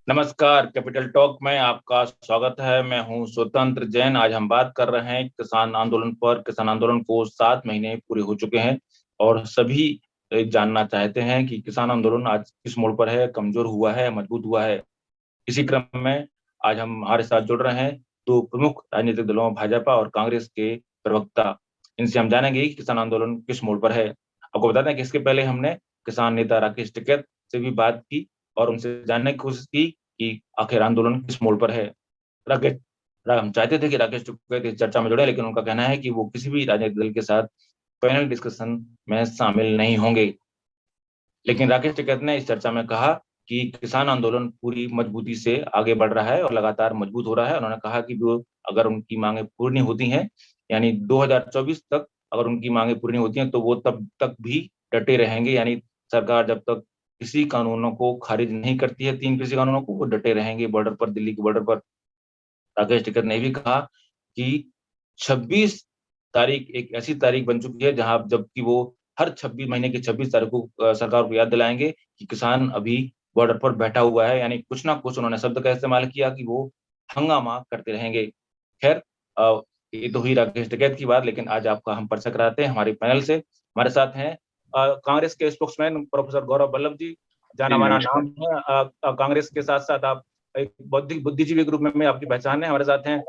नमस्कार, capital talk में आपका स्वागत है। मैं हूं स्वतंत्र जैन। आज हम बात कर रहे हैं किसान आंदोलन पर। किसान आंदोलन को 7 महीने पूरे हो चुके हैं और सभी जानना चाहते हैं कि किसान आंदोलन आज किस मोड़ पर है, कमजोर हुआ है, मजबूत हुआ है। इसी क्रम में आज हम हमारे साथ जुड़ रहे हैं दो प्रमुख राजनीतिक दलों भाजपा और कांग्रेस के प्रवक्ता। इनसे हम जानेंगे कि किसान आंदोलन किस मोड़ पर है। आपको बता दें कि इसके पहले हमने किसान नेता राकेश टिकैत से भी बात की और उनसे जानने की कोशिश की कि आखिर आंदोलन किस मोड़ पर है। राकेश हम चाहते थे कि राकेश टिकैत इस चर्चा में जुड़े, लेकिन उनका कहना है कि वो किसी भी राजनीतिक दल के साथ पैनल डिस्कशन में शामिल नहीं होंगे। लेकिन राकेश टिकैत ने इस चर्चा में कहा कि किसान आंदोलन पूरी मजबूती से आगे बढ़ रहा है और लगातार मजबूत हो रहा है। उन्होंने कहा कि वो अगर उनकी मांगें पूर्ण होती हैं, यानी 2024 तक अगर उनकी मांगें पूर्ण होती हैं, तो वो तब तक भी डटे रहेंगे। यानी सरकार जब तक कृषि कानूनों को खारिज नहीं करती है, 3 कृषि कानूनों को, वो डटे रहेंगे बॉर्डर पर, दिल्ली के बॉर्डर पर। राकेश टिकैत ने भी कहा कि 26 तारीख एक ऐसी तारीख बन चुकी है जहां, जबकि वो हर 26 महीने की 26 तारीख को सरकार को याद दिलाएंगे कि किसान अभी बॉर्डर पर बैठा हुआ है। यानी कुछ ना कुछ उन्होंने शब्द का इस्तेमाल किया कि वो हंगामा करते रहेंगे। खैर, ये तो हुई राकेश टिकैत की बात, लेकिन आज आपका हम परिचय कराते हैं हमारे पैनल से। हमारे साथ हैं कांग्रेस के स्पोक्समैन प्रोफेसर गौरव वल्लभ जी। जाना जी माना नमस्कार। नाम है। कांग्रेस के साथ साथ आप एक बौद्धिक बुद्धिजीवी के रूप में आपकी पहचान है। हमारे साथ हैं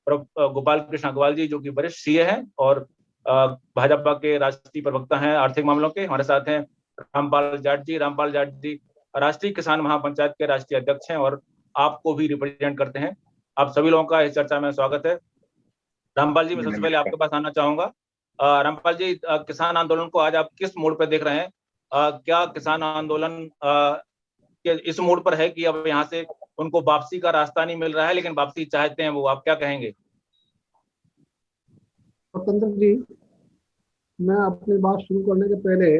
गोपाल कृष्ण अग्रवाल जी, जो कि वरिष्ठ सीए हैं और भाजपा के राष्ट्रीय प्रवक्ता हैं आर्थिक मामलों के। हमारे साथ हैं रामपाल जाट जी राष्ट्रीय किसान महापंचायत के राष्ट्रीय अध्यक्ष हैं और आपको भी रिप्रेजेंट करते हैं। आप सभी लोगों का इस चर्चा में स्वागत है। रामपाल जी, मैं जी सबसे पहले नमस्कार। आपके पास आना चाहूंगा। रामपाल जी, किसान आंदोलन को आज आप किस मोड़ पर देख रहे हैं? क्या किसान आंदोलन के इस मोड़ पर है कि अब यहाँ से उनको वापसी का रास्ता नहीं मिल रहा है, लेकिन वापसी चाहते हैं वो? आप क्या कहेंगे? स्वतंत्र जी, मैं अपनी बात शुरू करने के पहले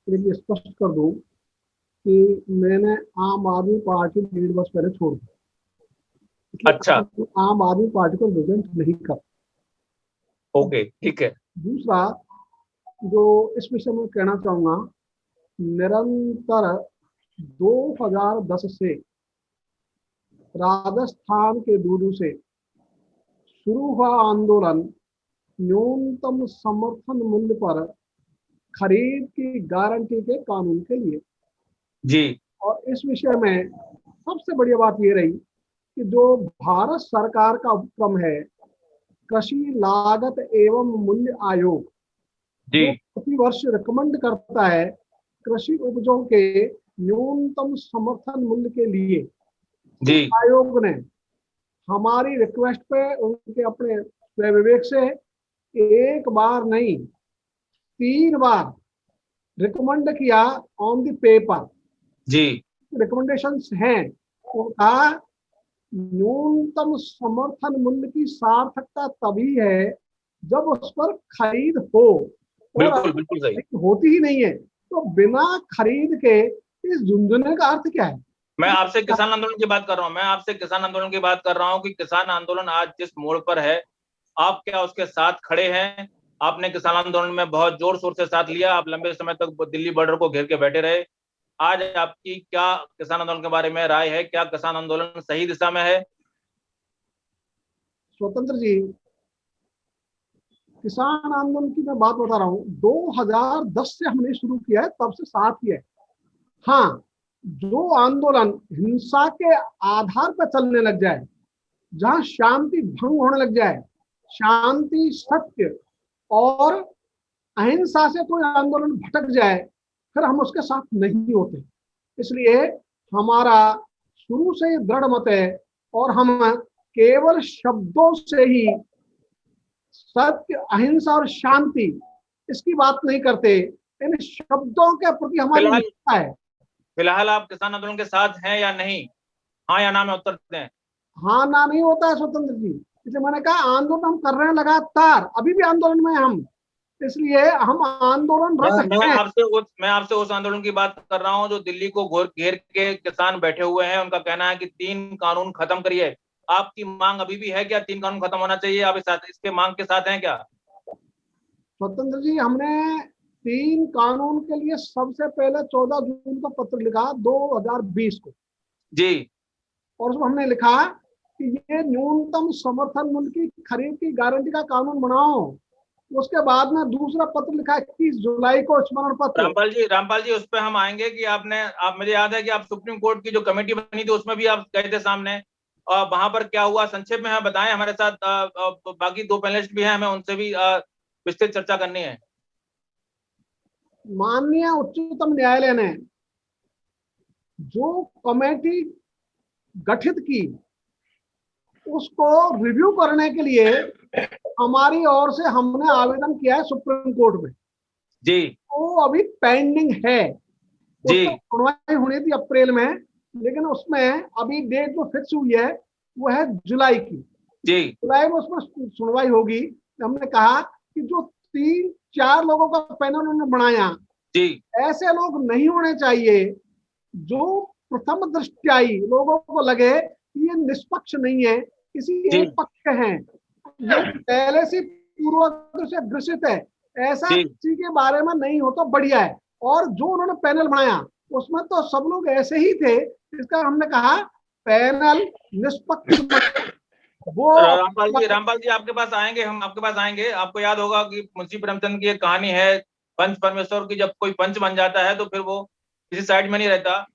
एक स्पष्ट कर दूं कि मैंने आम आदमी पार्टी 1.5 वर्ष पहले छोड़ दी, इसलिए अच्छा, आम आदमी पार्टी को रिप्रेजेंट नहीं कर। ओके, ठीक है। दूसरा, जो इस विषय में कहना चाहूंगा, निरंतर 2010 से राजस्थान के दूर से शुरू हुआ आंदोलन न्यूनतम समर्थन मूल्य पर खरीद की गारंटी के कानून के लिए। जी और इस विषय में सबसे बढ़िया बात ये रही कि जो भारत सरकार का उपक्रम है, कृषि लागत एवं मूल्य आयोग, जी जो प्रति वर्ष रिकमेंड करता है कृषि उपजों के न्यूनतम समर्थन मूल्य के लिए, जी उस आयोग ने हमारी रिक्वेस्ट पे, उनके अपने स्वयं विवेक से, एक बार नहीं 3 बार रिकमेंड किया ऑन द पेपर। जी रिकमेंडेशंस हैं, उनका न्यूनतम समर्थन मूल्य की सार्थकता तभी है जब उस पर खरीद हो, और बिल्कुल, अगर बिल्कुल सही। खरीद होती ही नहीं है तो बिना खरीद के इस झुंझुने का अर्थ क्या है? मैं आपसे किसान आंदोलन की बात कर रहा हूँ। मैं आपसे किसान आंदोलन की बात कर रहा हूँ कि किसान आंदोलन आज जिस मोड़ पर है, आप क्या उसके साथ खड़े हैं? आपने किसान आंदोलन में बहुत जोर शोर से साथ लिया, आप लंबे समय तक दिल्ली बॉर्डर को घेर के बैठे रहे। आज आपकी क्या किसान आंदोलन के बारे में राय है? क्या किसान आंदोलन सही दिशा में है? स्वतंत्र जी, किसान आंदोलन की मैं बात बता रहा हूँ, 2010 से हमने शुरू किया है, तब से साथ ही है। हाँ, जो आंदोलन हिंसा के आधार पर चलने लग जाए, जहां शांति भंग होने लग जाए, शांति, सत्य और अहिंसा से कोई आंदोलन भटक जाए, फिर हम उसके साथ नहीं होते। इसलिए हमारा शुरू से ही दृढ़ मत है, और हम केवल शब्दों से ही सत्य, अहिंसा और शांति, इसकी बात नहीं करते। इन शब्दों के प्रति हमारी फिलहाल निष्ठा है। फिलहाल आप किसान आंदोलन के साथ हैं या नहीं? हाँ या ना में उत्तर दें। हाँ ना नहीं होता है स्वतंत्र जी, इसलिए मैंने कहा आंदोलन हम कर रहे हैं लगातार, अभी भी आंदोलन में हम, इसलिए हम आंदोलनरत हैं। मैं आपसे उस आंदोलन की बात कर रहा हूं जो दिल्ली को घेर के किसान बैठे हुए हैं। उनका कहना है कि 3 कानून खत्म करिए। आपकी मांग अभी भी है क्या? 3 कानून खत्म होना चाहिए? आप इसके मांग के साथ हैं क्या? स्वतंत्र जी, हमने 3 कानून के लिए सबसे पहले 14 जून को पत्र लिखा 2020 को, जी और उसमें हमने लिखा कि ये न्यूनतम समर्थन मूल्य की खरीद की गारंटी का कानून बनाओ। उसके बाद में दूसरा पत्र लिखा 21 जुलाई को स्मरण पत्र। रामपाल जी उस पर हम आएंगे कि आप मुझे याद है कि आप सुप्रीम कोर्ट की जो कमेटी बनी थी उसमें भी आप गए थे सामने, और वहां पर क्या हुआ संक्षेप में हमें बताएं। हमारे साथ बाकी दो पैनलिस्ट भी हैं, हमें उनसे भी विस्तृत चर्चा करनी है। माननीय उच्चतम न्यायालय ने जो कमेटी गठित की उसको रिव्यू करने के लिए हमारी ओर से हमने आवेदन किया है सुप्रीम कोर्ट में। जी वो अभी पेंडिंग है। उस जी पर सुनवाई होनी थी अप्रैल में, लेकिन उसमें अभी डेट जो फिक्स हुई है वो है जुलाई की। जी जुलाई में उसमें सुनवाई होगी। हमने कहा कि जो 3-4 लोगों का पैनल उन्होंने बनाया, जी ऐसे लोग नहीं होने चाहिए जो प्रथम दृष्टया लोगों को लगे कि ये निष्पक्ष नहीं है, किसी जी एक पक्ष के हैं, ये पहले से पूर्व से ग्रसित है, ऐसा जी किसी के बारे में नहीं हो तो बढ़िया है। और जो उन्होंने पैनल बनाया उसमें तो सब लोग ऐसे ही थे, इसका हमने कहा पैनल निष्पक्ष वो। रामपाल जी आपके पास आएंगे, हम आपके पास आएंगे। आपको याद होगा कि मुंशी प्रेमचंद की एक कहानी है, पंच परमेश्वर की, जब कोई पंच बन जाता है तो फिर वो किसी साइड में नहीं रहता।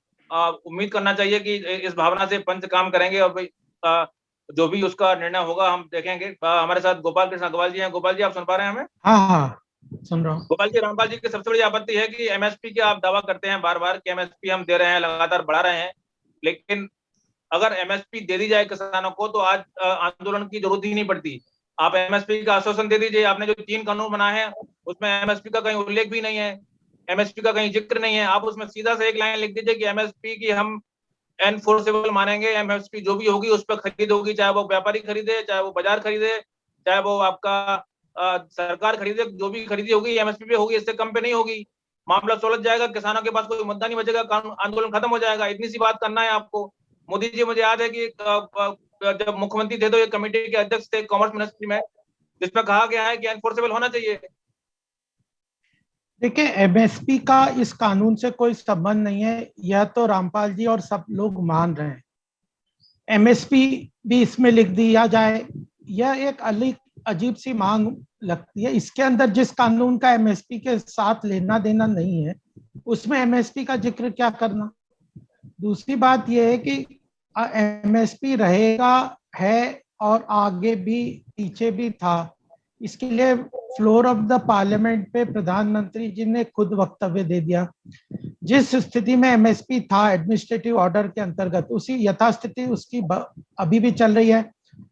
उम्मीद करना चाहिए कि इस भावना से पंच काम करेंगे, और भाई जो भी उसका निर्णय होगा हम देखेंगे। हमारे साथ गोपाल कृष्ण अग्रवाल जी हैं। गोपाल जी आप सुन पा रहे हैं हमें? हाँ हाँ सुन रहा हूँ। गोपाल जी, रामपाल जी की सबसे बड़ी आपत्ति है कि एमएसपी की आप दावा करते हैं बार बार कि एमएसपी हम दे रहे हैं, लगातार बढ़ा रहे हैं, लेकिन अगर एमएसपी दे दी जाए किसानों को तो आज आंदोलन की जरूरत ही नहीं पड़ती। आप एमएसपी का आश्वासन दे दीजिए। आपने जो 3 कानून बनाए हैं उसमें एमएसपी का कहीं उल्लेख भी नहीं है, एमएसपी का कहीं जिक्र नहीं है। आप उसमें सीधा से एक लाइन लिख दीजिए कि एमएसपी की हम एनफोर्सेबल मानेंगे, एमएसपी जो भी होगी उस पर खरीद होगी, चाहे वो व्यापारी खरीदे, चाहे वो बाजार खरीदे, चाहे वो आपका सरकार खरीदे, जो भी खरीदी होगी एमएसपी पे होगी, इससे कम पे नहीं होगी। मामला सुलझ जाएगा, किसानों के पास कोई मुद्दा नहीं बचेगा, आंदोलन खत्म हो जाएगा। इतनी सी बात करना है आपको। मोदी जी, मुझे याद है कि जब मुख्यमंत्री थे तो एक कमेटी के अध्यक्ष थे कॉमर्स मिनिस्ट्री में, जिसमें कहा गया है कि एनफोर्सेबल होना चाहिए। देखिए एमएसपी का इस कानून से कोई संबंध नहीं है, यह तो रामपाल जी और सब लोग मान रहे हैं। एमएसपी भी इसमें लिख दिया जाए, यह एक अजीब सी मांग लगती है। इसके अंदर जिस कानून का एमएसपी के साथ लेना देना नहीं है उसमें एमएसपी का जिक्र क्या करना। दूसरी बात यह है कि एमएसपी रहेगा है और आगे भी पीछे भी था, इसके लिए फ्लोर ऑफ द पार्लियामेंट पे प्रधानमंत्री जी ने खुद वक्तव्य दे दिया। जिस स्थिति में एमएसपी था एडमिनिस्ट्रेटिव ऑर्डर के अंतर्गत, उसी यथास्थिति उसकी अभी भी चल रही है।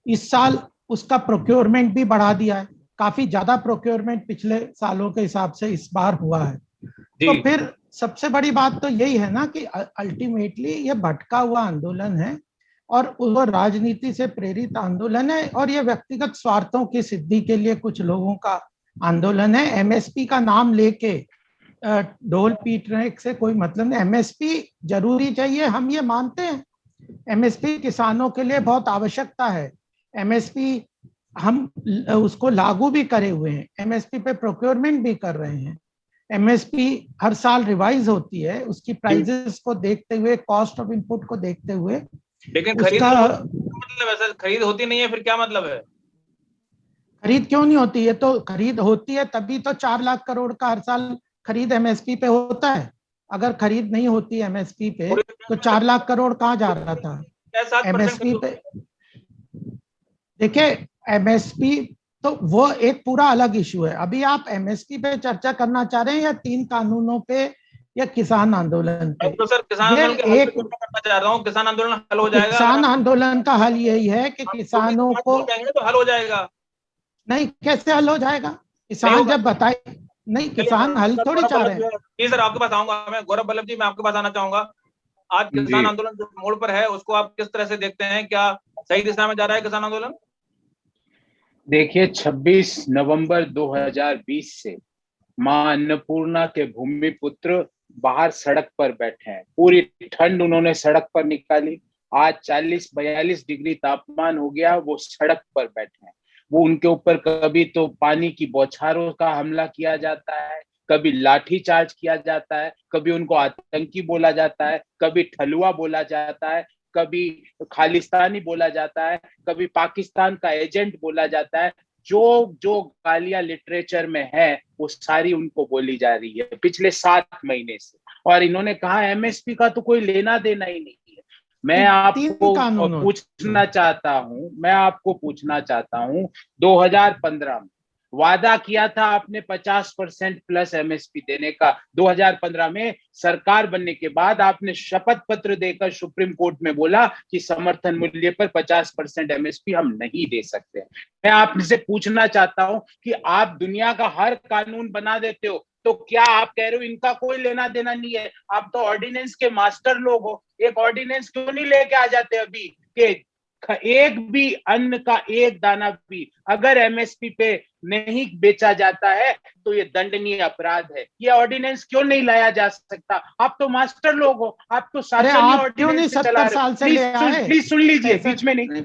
इस साल उसका प्रोक्योरमेंट भी बढ़ा दिया है, काफी ज्यादा प्रोक्योरमेंट पिछले सालों के हिसाब से इस बार हुआ है। तो फिर सबसे बड़ी बात तो यही है ना कि अल्टीमेटली ये भटका हुआ आंदोलन है और वो राजनीति से प्रेरित आंदोलन है, और ये व्यक्तिगत स्वार्थों की सिद्धि के लिए कुछ लोगों का आंदोलन है। एमएसपी का नाम लेके ढोल पीटने से कोई मतलब नहीं। एमएसपी जरूरी चाहिए, हम ये मानते हैं। एमएसपी किसानों के लिए बहुत आवश्यकता है। एमएसपी हम उसको लागू भी करे हुए हैं, एमएसपी पे प्रोक्योरमेंट भी कर रहे हैं। एमएसपी हर साल रिवाइज होती है, उसकी प्राइजेस को देखते हुए, कॉस्ट ऑफ इनपुट को देखते हुए। लेकिन खरीद मतलब ऐसा खरीद होती नहीं है, फिर क्या मतलब है? खरीद क्यों नहीं होती है? तो खरीद होती है तभी तो 4 लाख करोड़ का हर साल खरीद एमएसपी पे होता है। अगर खरीद नहीं होती एमएसपी पे तो 4 लाख करोड़ कहाँ जा रहा था एमएसपी पे? देखिए एमएसपी तो वो एक पूरा अलग इशू है। अभी आप एमएसपी पे चर्चा करना चाह रहे हैं या 3 कानूनों पे या किसान आंदोलन पे? तो सर किसान आंदोलन के हल पे करना चाह रहा हूँ। किसान आंदोलन हल हो जाएगा, किसान आंदोलन का हल यही है कि किसानों को तो हल हो जाएगा। नहीं, कैसे हल हो जाएगा? किसान जब बताए नहीं, किसान हल थोड़ी चाह रहे हैं। जी सर, आपके पास आऊंगा मैं। गौरव वल्लभ जी, मैं आपके पास आना चाहूंगा। आज किसान आंदोलन जो मोड़ पर है उसको आप किस तरह से देखते हैं? क्या सही दिशा में जा रहा है किसान आंदोलन? देखिए 26 नवंबर 2020 से मां अन्नपूर्णा के भूमिपुत्र बाहर सड़क पर बैठे हैं। पूरी ठंड उन्होंने सड़क पर निकाली। आज 40-42 डिग्री तापमान हो गया, वो सड़क पर बैठे हैं। वो उनके ऊपर कभी तो पानी की बौछारों का हमला किया जाता है, कभी लाठी चार्ज किया जाता है, कभी उनको आतंकी बोला जाता है, कभी ठलुआ बोला जाता है, कभी खालिस्तानी बोला जाता है, कभी पाकिस्तान का एजेंट बोला जाता है। जो जो गालियां लिटरेचर में है वो सारी उनको बोली जा रही है पिछले 7 महीने से। और इन्होंने कहा एमएसपी का तो कोई लेना देना ही नहीं है। मैं आपको पूछना चाहता हूं 2015 में वादा किया था आपने 50% प्लस एमएसपी देने का। 2015 में सरकार बनने के बाद आपने शपथ पत्र देकर सुप्रीम कोर्ट में बोला कि समर्थन मूल्य पर 50% एमएसपी हम नहीं दे सकते। मैं आपसे पूछना चाहता हूं कि आप दुनिया का हर कानून बना देते हो, तो क्या आप कह रहे हो इनका कोई लेना देना नहीं है? आप तो ऑर्डिनेंस के मास्टर लोग हो, एक ऑर्डिनेंस क्यों नहीं लेके आ जाते अभी कि एक भी अन्न का एक दाना भी अगर एमएसपी पे नहीं बेचा जाता है तो ये दंडनीय अपराध है? ये ऑर्डिनेंस क्यों नहीं लाया जा सकता? आप तो मास्टर लोग हो, आप तो शासन ऑर्डिनेंस चला रहे हो। प्लीज सुन लीजिए,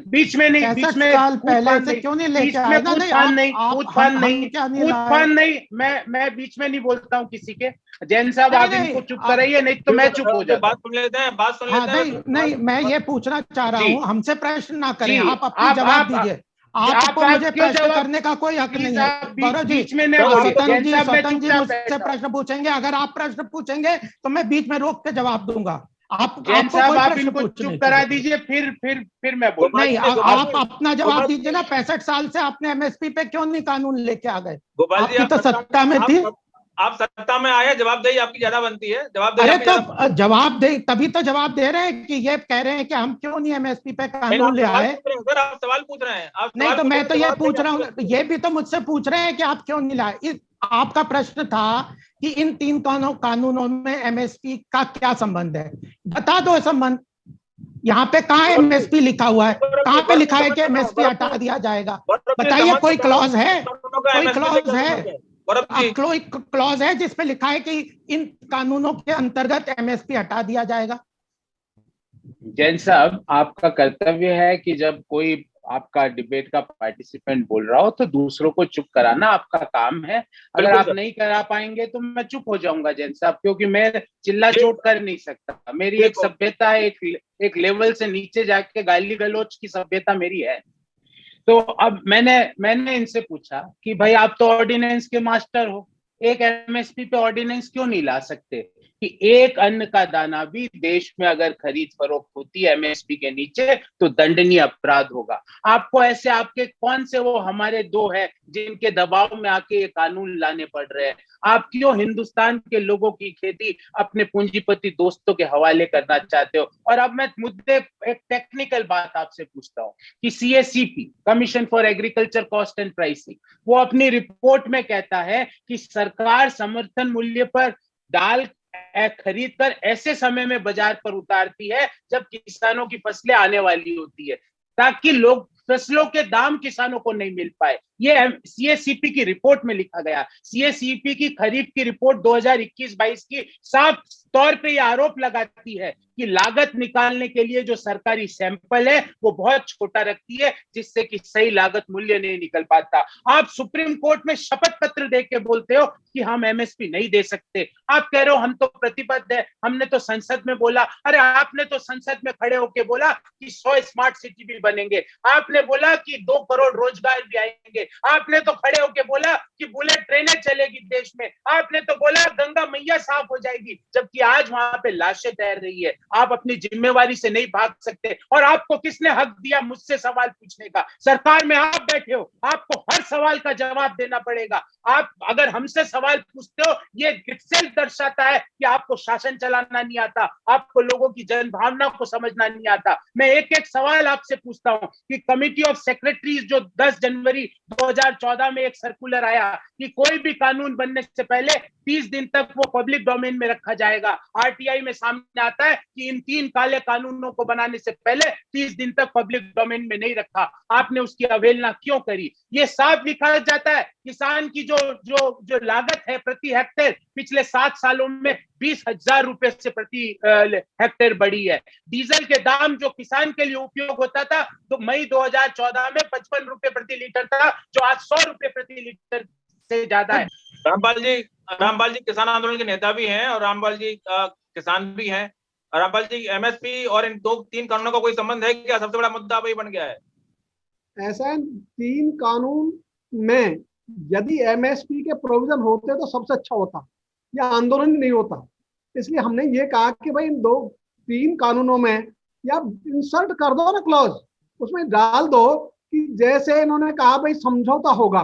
बीच में साल पहले से क्यों नहीं लेके आए? मैं बीच में नहीं बोलता हूँ किसी के। जैन साहब आप इनको चुप कराइए, नहीं तो मैं चुप हो जाता। बात सुन लेते हैं। नहीं, मैं ये पूछना चाह रहा हूँ, हमसे प्रश्न ना करें, आप अपनी जवाब दीजिए। आपको मुझे प्रश्न करने का कोई हक नहीं है। गौरव जी, स्वतंत्र जी मुझसे प्रश्न पूछेंगे, अगर आप प्रश्न पूछेंगे तो मैं बीच में रोक के जवाब दूंगा। आपको आप इनको चुप करा दीजिए, फिर मैं बोलूंगा। नहीं, आप अपना जवाब दीजिए ना। 65 साल से आपने एमएसपी पे क्यों नहीं कानून लेके आ गए? आपकी तो सत्ता में थी, आप सत्ता में आए, जवाब दे आपकी ज्यादा बनती है। अरे तो जवाब दे, तभी तो जवाब दे रहे हैं कि ये कह रहे हैं कि हम क्यों नहीं एमएसपी पे कानून ले आए। सर आप सवाल पूछ रहे हैं। नहीं तो मैं तो ये पूछ रहा हूँ, ये भी तो मुझसे पूछ रहे हैं कि आप क्यों नहीं लाए। आपका प्रश्न था कि इन 3 कानूनों में एमएसपी का क्या संबंध है, बता दो संबंध। यहाँ पे कहाँ एमएसपी लिखा हुआ है? कहाँ पे लिखा है कि एमएसपी हटा दिया जाएगा? बताइए, कोई क्लॉज है? कोई क्लॉज है? कोई क्लॉज है जिसमें लिखा है कि इन कानूनों के अंतर्गत एमएसपी हटा दिया जाएगा? जैन साहब, आपका कर्तव्य है कि जब कोई आपका डिबेट का पार्टिसिपेंट बोल रहा हो तो दूसरों को चुप कराना आपका काम है। अगर आप नहीं करा पाएंगे तो मैं चुप हो जाऊंगा जैन साहब, क्योंकि मैं चिल्ला चोट कर नहीं सकता। मेरी एक सभ्यता है, एक लेवल से नीचे जाके गाली गलौज की सभ्यता मेरी है। तो अब मैंने इनसे पूछा कि भाई आप तो ऑर्डिनेंस के मास्टर हो, एक एमएसपी पे ऑर्डिनेंस क्यों नहीं ला सकते कि एक अन्न का दाना भी देश में अगर खरीद फरोख्त होती है एमएसपी के नीचे तो दंडनीय अपराध होगा? आपको ऐसे आपके कौन से वो हमारे 2 है जिनके दबाव में आके ये कानून लाने पड़ रहे हैं? आप क्यों हिंदुस्तान के लोगों की खेती अपने पूंजीपति दोस्तों के हवाले करना चाहते हो? और अब मैं मुद्दे एक टेक्निकल बात आपसे पूछता हूँ कि CSCP, commission for agriculture cost and pricing, वो अपनी रिपोर्ट में कहता है कि सरकार समर्थन मूल्य पर दाल खरीद कर ऐसे समय में बाजार पर उतारती है जब किसानों की फसलें आने वाली होती है, ताकि लोग फसलों के दाम किसानों को नहीं मिल पाए। ये सीएससीपी की रिपोर्ट में लिखा गया। सीएससीपी की खरीफ की रिपोर्ट 2021-22 की साफ तौर पे ये आरोप लगाती है कि लागत निकालने के लिए जो सरकारी सैंपल है वो बहुत छोटा रखती है, जिससे कि सही लागत मूल्य नहीं निकल पाता। आप सुप्रीम कोर्ट में शपथ पत्र दे के बोलते हो कि हम एमएसपी नहीं दे सकते। आप कह रहे हो हम तो प्रतिबद्ध है, हमने तो संसद में बोला। अरे आपने तो संसद में खड़े होके बोला कि 100 स्मार्ट सिटी भी बनेंगे, आपने बोला कि 2 करोड़ रोजगार भी आएंगे, आपने तो खड़े होके बोला कि बुलेट ट्रेनें चलेगी देश में, आपने तो बोला गंगा मैया साफ हो जाएगी, जबकि आज वहां पे लाशें तैर रही है। आप अपनी जिम्मेवारी से नहीं भाग सकते। और आपको किसने हक दिया मुझसे सवाल पूछने का? सरकार में आप बैठे हो, आपको हर सवाल का जवाब देना पड़ेगा। आप अगर हमसे सवाल पूछते हो, ये इटसेल्फ दर्शाता है कि आपको शासन चलाना नहीं आता, आपको लोगों की जनभावना को समझना नहीं आता। मैं एक एक सवाल आपसे पूछता हूं कि कमिटी ऑफ सेक्रेटरीज जो 10 जनवरी 2014 में एक सर्कुलर आया कि कोई भी कानून बनने से पहले 30 दिन तक वो पब्लिक डोमेन में रखा जाएगा। आरटीआई में सामने आता है कि इन 3 काले कानूनों को बनाने से पहले 30 दिन तक पब्लिक डोमेन में नहीं रखा। आपने उसकी अवहेलना क्यों करी? ये साफ लिखा जाता है किसान की जो लागत है प्रति हेक्टेयर पिछले 7 सालों में 20,000 रुपए से प्रति हेक्टेयर बढ़ी है। डीजल के दाम जो किसान के लिए उपयोग होता था तो मई 2014 में 55 रुपए प्रति लीटर था, जो आज 100 रुपए प्रति लीटर से ज्यादा है। रामपाल जी किसान आंदोलन के नेता भी हैं और रामपाल जी किसान भी हैं। रामपाल जी, एमएसपी और इन 2-3 कानूनों का कोई संबंध है क्या? सबसे बड़ा मुद्दा वही बन गया है। ऐसा है, 3 कानून में यदि एमएसपी के प्रोविजन होते तो सबसे अच्छा होता, या आंदोलन नहीं होता। इसलिए हमने ये कहा कि भाई इन 3 कानूनों में या इंसर्ट कर दो ना क्लॉज, उसमें डाल दो कि जैसे इन्होंने कहा भाई समझौता होगा,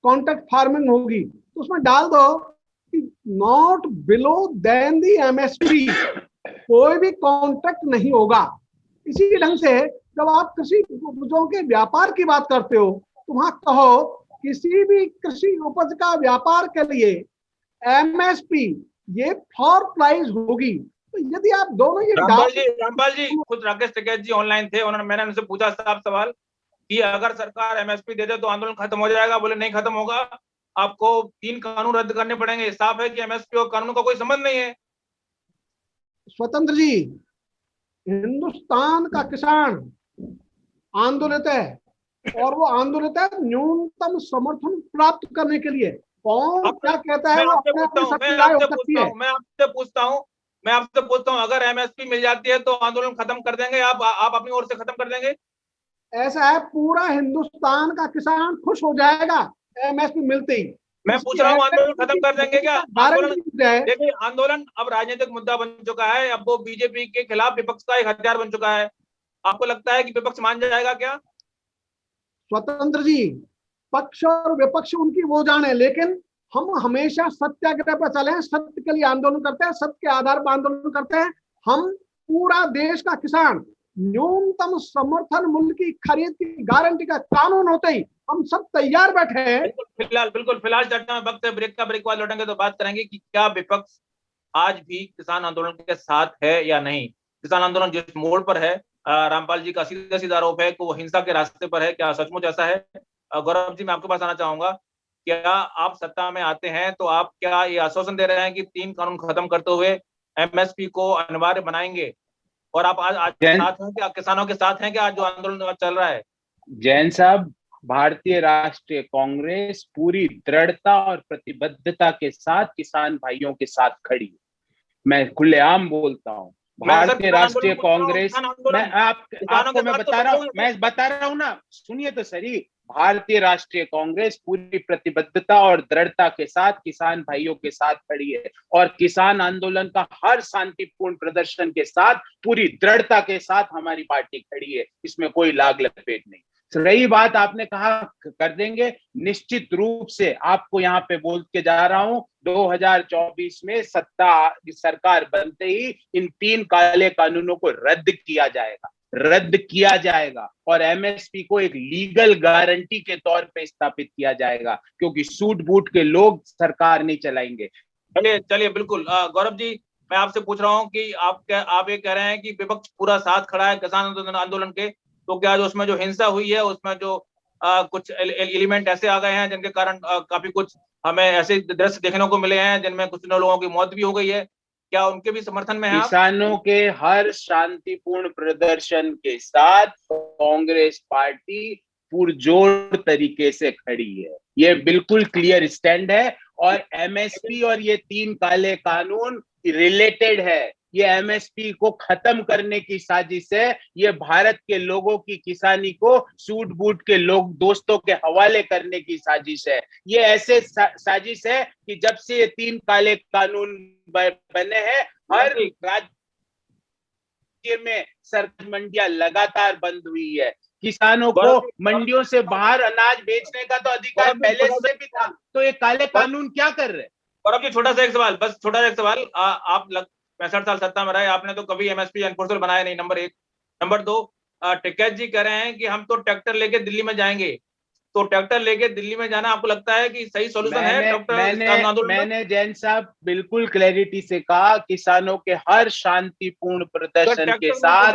कॉन्ट्रैक्ट फार्मिंग होगी, तो उसमें डाल दो कि not below than the MSP, कोई भी कॉन्ट्रैक्ट नहीं होगा। इसी ढंग से जब आप कृषि उपजों के व्यापार की बात करते हो तो वहां कहो किसी भी कृषि उपज का व्यापार के लिए एमएसपी ये फ्लोर प्राइस होगी। तो यदि आप दोनों ये रामपाल जी खुद राकेश टिकैत जी ऑनलाइन थे, मैंने उनसे पूछा साफ सवाल कि अगर सरकार एमएसपी दे दे तो आंदोलन खत्म हो जाएगा। बोले नहीं खत्म होगा, आपको 3 कानून रद्द करने पड़ेंगे। साफ है कि एमएसपी और कानून का कोई संबंध नहीं है। स्वतंत्र जी, हिंदुस्तान का किसान आंदोलित है, और वो आंदोलित है न्यूनतम समर्थन प्राप्त करने के लिए। कौन क्या कहता है वो अपने अपने सबकी राय हो सकती है। मैं आपसे पूछता हूँ अगर एमएसपी मिल जाती है तो आंदोलन खत्म कर देंगे आप अपनी ओर से खत्म कर देंगे? ऐसा है, पूरा हिंदुस्तान का किसान खुश हो जाएगा एमएसपी मिलते ही। मैं पूछ रहा हूँ आंदोलन खत्म कर देंगे क्या? आंदोलन, देखिए आंदोलन अब राजनीतिक मुद्दा बन चुका है, अब वो बीजेपी के खिलाफ विपक्ष का एक हथियार बन चुका है। आपको लगता है कि विपक्ष मान जाएगा क्या? स्वतंत्र जी, पक्ष और विपक्ष उनकी वो जाने, लेकिन हम हमेशा सत्याग्रह पर चले हैं, सत्य के लिए आंदोलन करते हैं, सत्य के आधार पर आंदोलन करते हैं। हम पूरा देश का किसान न्यूनतम समर्थन मूल्य की खरीद की गारंटी का कानून होते ही हम सब तैयार बैठे हैं। फिलहाल चर्चा में वक्त है, ब्रेक का ब्रेक बाद लौटेंगे तो बात करेंगे कि क्या विपक्ष आज भी किसान आंदोलन के साथ है या नहीं। किसान आंदोलन जिस मोड़ पर है, रामपाल जी का सीधा सीधा आरोप है कि वो हिंसा के रास्ते पर है। क्या सचमुच ऐसा है? गौरव जी, मैं आपके पास आना चाहूंगा। क्या आप सत्ता में आते हैं तो आप क्या ये आश्वासन दे रहे हैं कि 3 कानून खत्म करते हुए एमएसपी को अनिवार्य बनाएंगे? और आप आज साथ हैं क्या, किसानों के साथ हैं क्या आज जो आंदोलन चल रहा है? जैन साहब, भारतीय राष्ट्रीय कांग्रेस पूरी दृढ़ता और प्रतिबद्धता के साथ किसान भाइयों के साथ खड़ी है। मैं खुलेआम बोलता हूँ, भारतीय राष्ट्रीय कांग्रेस, मैं बता रहा हूँ ना, सुनिए तो सही। भारतीय राष्ट्रीय कांग्रेस पूरी प्रतिबद्धता और दृढ़ता के साथ किसान भाइयों के साथ खड़ी है, और किसान आंदोलन का हर शांतिपूर्ण प्रदर्शन के साथ पूरी दृढ़ता के साथ हमारी पार्टी खड़ी है। इसमें कोई लाग लपेट नहीं। रही बात, आपने कहा कर देंगे, निश्चित रूप से आपको यहाँ पे बोल के जा रहा हूं, 2024 में सरकार बनते ही इन 3 काले कानूनों को रद्द किया जाएगा और एमएसपी को एक लीगल गारंटी के तौर पे स्थापित किया जाएगा, क्योंकि सूट बूट के लोग सरकार नहीं चलाएंगे। चलिए बिल्कुल। गौरव जी, मैं आपसे पूछ रहा हूँ कि आप ये कह रहे हैं कि विपक्ष पूरा साथ खड़ा है किसान आंदोलन के, तो क्या जो उसमें जो हिंसा हुई है उसमें जो कुछ एलिमेंट ऐसे आ गए हैं जिनके कारण काफी कुछ हमें ऐसे दृश्य देखने को मिले हैं जिनमें कुछ लोगों की मौत भी हो गई है, क्या उनके भी समर्थन में है? किसानों के हर शांतिपूर्ण प्रदर्शन के साथ कांग्रेस पार्टी पुरजोर तरीके से खड़ी है। ये बिल्कुल क्लियर स्टैंड है, और एमएसपी और ये 3 काले कानून रिलेटेड है। ये एमएसपी को खत्म करने की साजिश है। ये भारत के लोगों की किसानी को सूट बूट के लोग दोस्तों के हवाले करने की साजिश है। ये ऐसे साजिश है कि जब से ये 3 काले कानून बने हैं, हर राज्य में सरकारी मंडियां लगातार बंद हुई है। किसानों को मंडियों से बाहर अनाज बेचने का तो अधिकार पहले से भी था, तो ये काले कानून क्या कर रहे हैं? और अब छोटा सा एक सवाल, बस छोटा सा एक सवाल। आप 65 साल सत्ता में रहे, आपने तो कभी एमएसपी एनफोर्सर बनाया नहीं, नंबर 1। नंबर 2, टिकैत जी कह रहे हैं कि हम तो ट्रैक्टर लेके दिल्ली में जाएंगे, तो ट्रैक्टर लेके दिल्ली में जाना आपको लगता है कि सही सॉल्यूशन है? मैंने जैन साहब बिल्कुल क्लैरिटी से कहा, किसानों के हर शांतिपूर्ण प्रदर्शन के साथ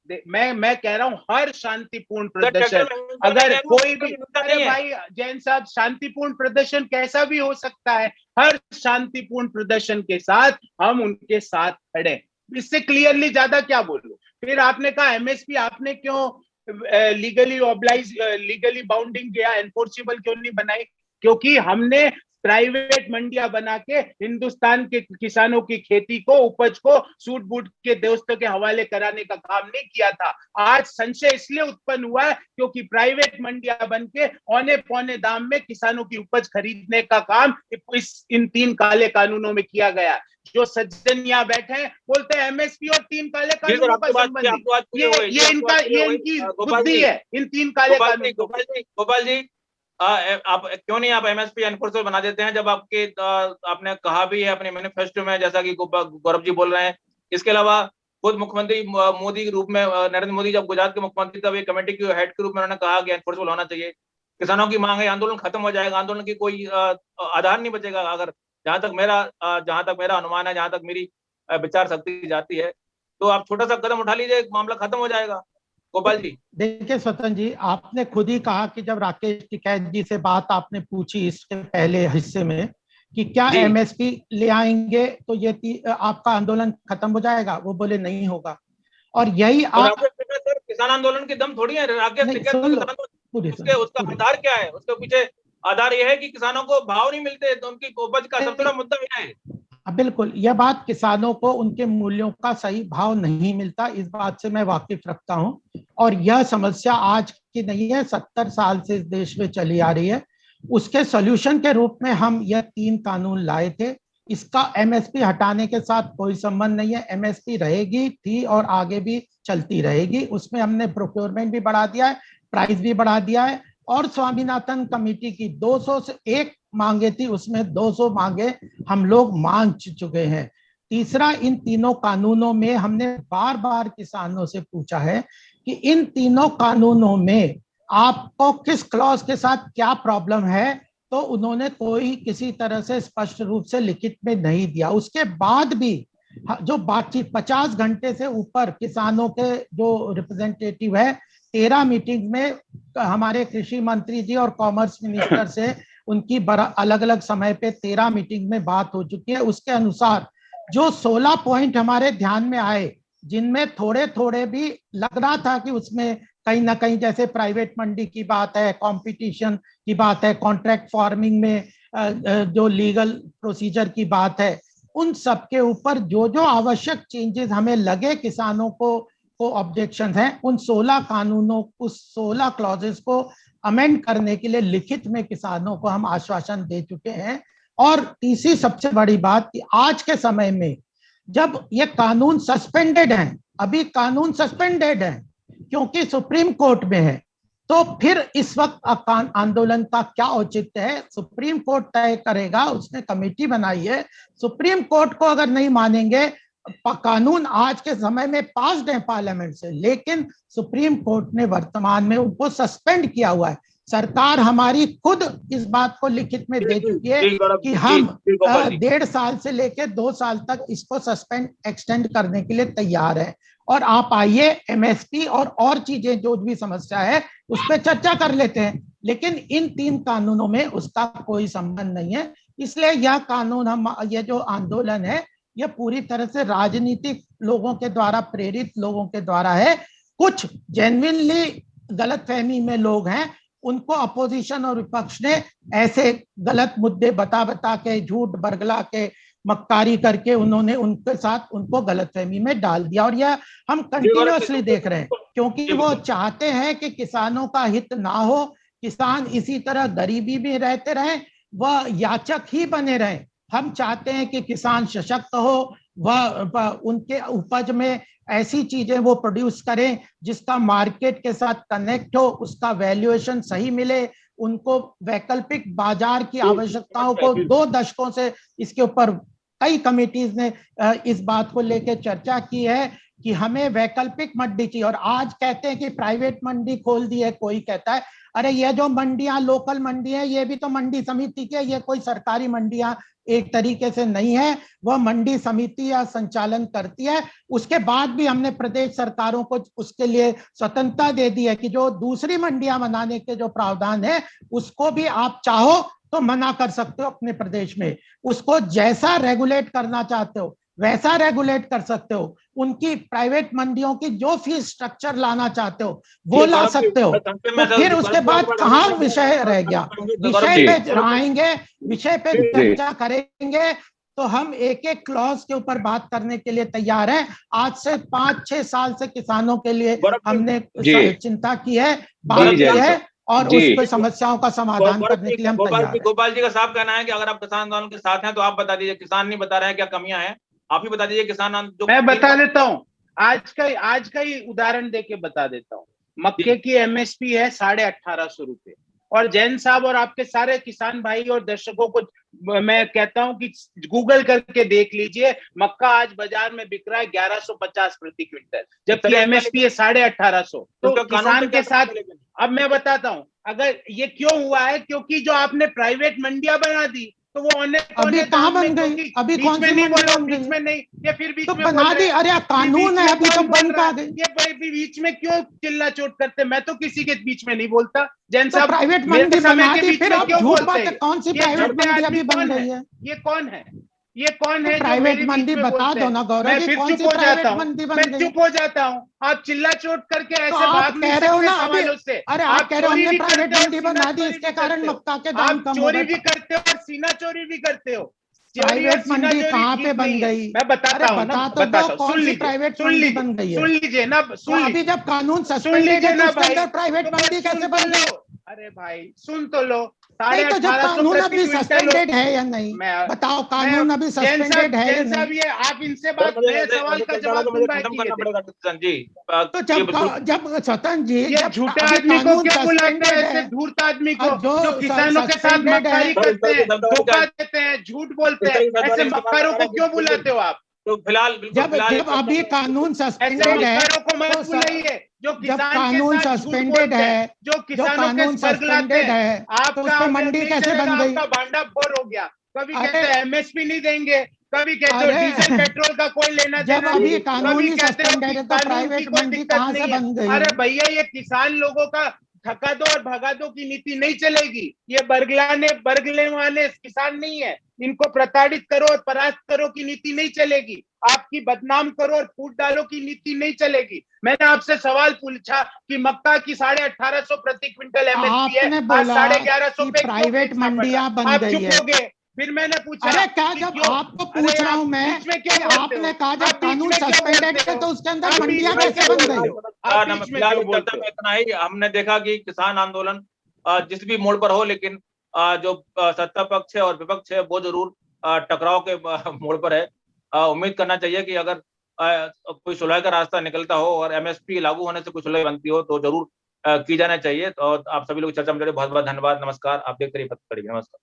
मैं कह रहा हूं हर शांतिपूर्ण प्रदर्शन, अगर कोई भी, अरे भाई जैन साहब, शांतिपूर्ण प्रदर्शन कैसा भी हो सकता है, हर शांतिपूर्ण प्रदर्शन के साथ हम उनके साथ खड़े। इससे क्लियरली ज्यादा क्या बोलूं? फिर आपने कहा एमएसपी आपने क्यों लीगली बाउंडिंग या एनफोर्सेबल क्यों नहीं बनाई? क्योंकि हमने प्राइवेट मंडियां बना के हिंदुस्तान के किसानों की खेती को, उपज को सूट बूट के दोस्तों के हवाले कराने का काम नहीं किया था। आज संशय इसलिए उत्पन्न हुआ है क्योंकि प्राइवेट मंडियां बन के औने पौने दाम में किसानों की उपज खरीदने का काम इन 3 काले कानूनों में किया गया। जो सज्जन यहाँ बैठे हैं बोलते हैं एमएसपी और 3 काले कानूनों का संबंध, ये इनकी बुद्धि है, इन 3 काले कानून। गोपाल जी आप क्यों नहीं आप एमएसपी एनफोर्सर बना देते हैं, जब आपने कहा भी है अपने मैनिफेस्टो में, जैसा कि गौरव जी बोल रहे हैं। इसके अलावा खुद मुख्यमंत्री मोदी के रूप में, नरेंद्र मोदी जब गुजरात के मुख्यमंत्री तब एक कमेटी के हेड के रूप में उन्होंने कहा कि एनफोर्सबल होना चाहिए। किसानों की मांग है, आंदोलन खत्म हो जाएगा, आंदोलन की कोई आधार नहीं बचेगा। अगर जहां तक मेरा अनुमान है, जहां तक मेरी विचार शक्ति जाती है, तो आप छोटा सा कदम उठा लीजिए, मामला खत्म हो जाएगा। गोपाल जी देखिए स्वतंत्र जी, आपने खुद ही कहा कि जब राकेश टिकैत जी से बात आपने पूछी इसके पहले हिस्से में कि क्या एमएसपी ले आएंगे तो ये आपका आंदोलन खत्म हो जाएगा, वो बोले नहीं होगा। और यही सर किसान आंदोलन की दम थोड़ी है राकेश टिकैत, उसका आधार क्या है? उसके पीछे आधार यह है कि किसानों को भाव नहीं मिलते, तो उनकी उपज का सबसे बड़ा मुद्दा यह है। बिल्कुल, यह बात, किसानों को उनके मूल्यों का सही भाव नहीं मिलता, इस बात से मैं वाकिफ रखता हूं। और यह समस्या आज की नहीं है, 70 साल से इस देश में चली आ रही है। उसके सॉल्यूशन के रूप में हम यह 3 कानून लाए थे। इसका एमएसपी हटाने के साथ कोई संबंध नहीं है, एमएसपी रहेगी, थी और आगे भी चलती रहेगी। उसमें हमने प्रोक्योरमेंट भी बढ़ा दिया है, प्राइस भी बढ़ा दिया है, और स्वामीनाथन कमेटी की 200 से 1 मांगे थी, उसमें 200 मांगे हम लोग मान चुके हैं। तीसरा, इन तीनों कानूनों में हमने बार बार किसानों से पूछा है कि इन तीनों कानूनों में आपको किस क्लॉज के साथ क्या प्रॉब्लम है, तो उन्होंने कोई किसी तरह से स्पष्ट रूप से लिखित में नहीं दिया। उसके बाद भी जो बातचीत 50 घंटे से ऊपर किसानों के जो रिप्रेजेंटेटिव है, 13 मीटिंग में हमारे कृषि मंत्री जी और कॉमर्स मिनिस्टर से उनकी अलग अलग समय पे 13 मीटिंग में बात हो चुकी है। उसके अनुसार जो 16 पॉइंट हमारे ध्यान में आए, जिनमें थोड़े थोड़े भी लग रहा था कि उसमें कहीं ना कहीं, जैसे प्राइवेट मंडी की बात है, कंपटीशन की बात है, कॉन्ट्रैक्ट फार्मिंग में जो लीगल प्रोसीजर की बात है, उन सब के ऊपर जो जो आवश्यक चेंजेस हमें लगे किसानों को ऑब्जेक्शन है, उन 16 कानूनों, उस 16 क्लॉजेस को अमेंड करने के लिए लिखित में किसानों को हम आश्वासन दे चुके हैं। और तीसरी सबसे बड़ी बात कि आज के समय में जब ये कानून सस्पेंडेड हैं, अभी कानून सस्पेंडेड है क्योंकि सुप्रीम कोर्ट में है, तो फिर इस वक्त आंदोलन का क्या औचित्य है? सुप्रीम कोर्ट तय करेगा, उसने कमेटी बनाई है। सुप्रीम कोर्ट को अगर नहीं मानेंगे, कानून आज के समय में पास्ड है पार्लियामेंट से, लेकिन सुप्रीम कोर्ट ने वर्तमान में उनको सस्पेंड किया हुआ है। सरकार हमारी खुद इस बात को लिखित में दे चुकी है कि हम 1.5 साल से लेकर 2 साल तक इसको सस्पेंड एक्सटेंड करने के लिए तैयार है। और आप आइए, एमएसपी और चीजें जो भी समस्या है उस पर चर्चा कर लेते हैं, लेकिन इन 3 कानूनों में उसका कोई संबंध नहीं है। इसलिए यह कानून, ये जो आंदोलन है, यह पूरी तरह से राजनीतिक लोगों के द्वारा, प्रेरित लोगों के द्वारा है। कुछ जेन्युइनली गलतफहमी में लोग हैं, उनको अपोजिशन और विपक्ष ने ऐसे गलत मुद्दे बता के, झूठ बरगला के, मक्कारी करके उन्होंने उनके साथ उनको गलतफहमी में डाल दिया। और यह हम कंटिन्यूअसली देख रहे हैं, क्योंकि वो चाहते हैं कि किसानों का हित ना हो, किसान इसी तरह गरीबी में रहते रहें, वह याचक ही बने रहें। हम चाहते हैं कि किसान सशक्त हो, वह उनके उपज में ऐसी चीजें वो प्रोड्यूस करें जिसका मार्केट के साथ कनेक्ट हो, उसका वैल्यूएशन सही मिले, उनको वैकल्पिक बाजार की आवश्यकताओं को 2 दशकों से इसके ऊपर कई कमेटीज ने इस बात को लेकर चर्चा की है कि हमें वैकल्पिक मंडी चाहिए। और आज कहते हैं कि प्राइवेट मंडी खोल दी है, कोई कहता है अरे ये जो मंडियां लोकल मंडी है, ये भी तो मंडी समिति के, ये कोई सरकारी मंडियां एक तरीके से नहीं है, वह मंडी समिति या संचालन करती है। उसके बाद भी हमने प्रदेश सरकारों को उसके लिए स्वतंत्रता दे दी है कि जो दूसरी मंडियां बनाने के जो प्रावधान है उसको भी आप चाहो तो मना कर सकते हो अपने प्रदेश में, उसको जैसा रेगुलेट करना चाहते हो। वैसा रेगुलेट कर सकते हो। उनकी प्राइवेट मंडियों की जो फीस स्ट्रक्चर लाना चाहते हो वो ला सकते हो। तो फिर उसके बाद कहाँ विषय रह गया? विषय पे आएंगे, विषय पे चर्चा करेंगे तो हम एक एक क्लॉज के ऊपर बात करने के लिए तैयार हैं। आज से 5-6 साल से किसानों के लिए हमने चिंता की है, बात की है, और उसको समस्याओं का समाधान करने के लिए हम तैयार हैं। गोपाल जी का साफ कहना है कि अगर आप किसान आंदोलन के साथ हैं तो आप बता दीजिए, किसान नहीं बता रहे हैं क्या कमियां हैं, आप ही बता दीजिए। किसान जो मैं बता देता हूँ, आज का ही उदाहरण देके बता देता हूँ। मक्के की एमएसपी है 1850 रुपए, और जैन साहब और आपके सारे किसान भाई और दर्शकों को मैं कहता हूं कि गूगल करके देख लीजिए, मक्का आज बाजार में बिक रहा है 1150 प्रति क्विंटल, जबकि एमएसपी है 1850। तो किसान के साथ अब मैं बताता हूं, अगर ये क्यों हुआ है, क्योंकि जो आपने प्राइवेट मंडियां बना दी तो वो अभी कहाँ बन गई? अभी कौन सी नहीं बोलो, बीच में नहीं, ये फिर बीच तो में बना दी। अरे कानून है, अभी तो बंद कर गई। ये बीच में क्यों चिल्ला चोट करते? मैं तो किसी के बीच में नहीं बोलता। जैन साहब, प्राइवेट मंडी बना दी, फिर आप झूठ बात है। कौन सी प्राइवेट मंडी अभी बन गई है? ये कौन है? ये कौन है? प्राइवेट मंडी बता दो ना गौरव जी, कौन सी प्राइवेट मंडी बन गई? मैं चुप हो जाता हूँ। आप चिल्ला चोट करके ऐसे भाग कह रहे हो ना अभी। से। अरे आप कह रहे हो हमने प्राइवेट मंडी बना दी, इसके कारण मक्का के दाम कम हो गए। चोरी भी करते हो और सीना चोरी भी करते हो। प्राइवेट मंडी कहाँ पे बन गई? मैं बताता हूँ ना, कौन सी प्राइवेट मंडी बन गई है? सुन लीजिए ना, अभी जब कानून सस्पेंडेड है तो उसके अंदर प्राइवेट मंडी कैसे बन गई? अरे भाई सुन तो लो। नहीं तो जब कानून अभी सस्पेंडेड है या नहीं, बताओ कानून अभी सस्पेंडेड है या नहीं? ये आप इनसे बात, सवाल का जवाब खत्म करना पड़ेगा स्वतंत्र जी। तो जब स्वतंत्र जी, ये झूठे आदमी को क्या बुलाते हैं? ऐसे धूर्त आदमी को जो किसानों के साथ मक्कारी करते हैं, धोखा देते हैं, झूठ बोलते हैं, ऐसे मक्कारों को क्यों बुलाते हो आप? तो फिलहाल जब अभी कानून सस्पेंडेड है, जब कानून सस्पेंडेड है, जो कानून सस्पेंडेड है, तो उसमें मंडी कैसे बन गई? आपका भांडा फोड़ हो गया। कभी कहते हैं एमएसपी नहीं देंगे, कभी कहते हो डीजल पेट्रोल का कोई लेना देना जब अभी कानून सस्पेंडेड है तो प्राइवेट मंडी कहाँ से बन गई? अरे भैया, ये किसान लोगों का ठका दो और भगा दो की नीति नहीं चलेगी। ये बरगले वाले किसान नहीं है, इनको प्रताड़ित करो और परास्त करो की नीति नहीं चलेगी। आपकी बदनाम करो और फूट डालो की नीति नहीं चलेगी। मैंने आपसे सवाल पूछा कि मक्का की 1850 प्रति क्विंटल एमएसपी है, आज 1150 पे प्राइवेट मंडियां बन गई है। फिर मैंने पूछा, अरे क्या, जब आपको पूछ रहा हूँ मैं, आपने कहा जब कानून सस्पेंडेड है तो उसके अंदर मंडियां कैसे बन गई? इतना ही हमने देखा कि किसान आंदोलन जिस भी मोड़ पर हो, लेकिन जो सत्ता पक्ष है और विपक्ष है वो जरूर टकराव के मोड़ पर है। उम्मीद करना चाहिए कि अगर कोई सुलह का रास्ता निकलता हो और एमएसपी लागू होने से कोई सुलह बनती हो तो जरूर की जाना चाहिए। तो आप सभी लोग चर्चा में जुड़े, बहुत बहुत धन्यवाद। नमस्कार। आप देखते रहिए पत्रकारिता। नमस्कार।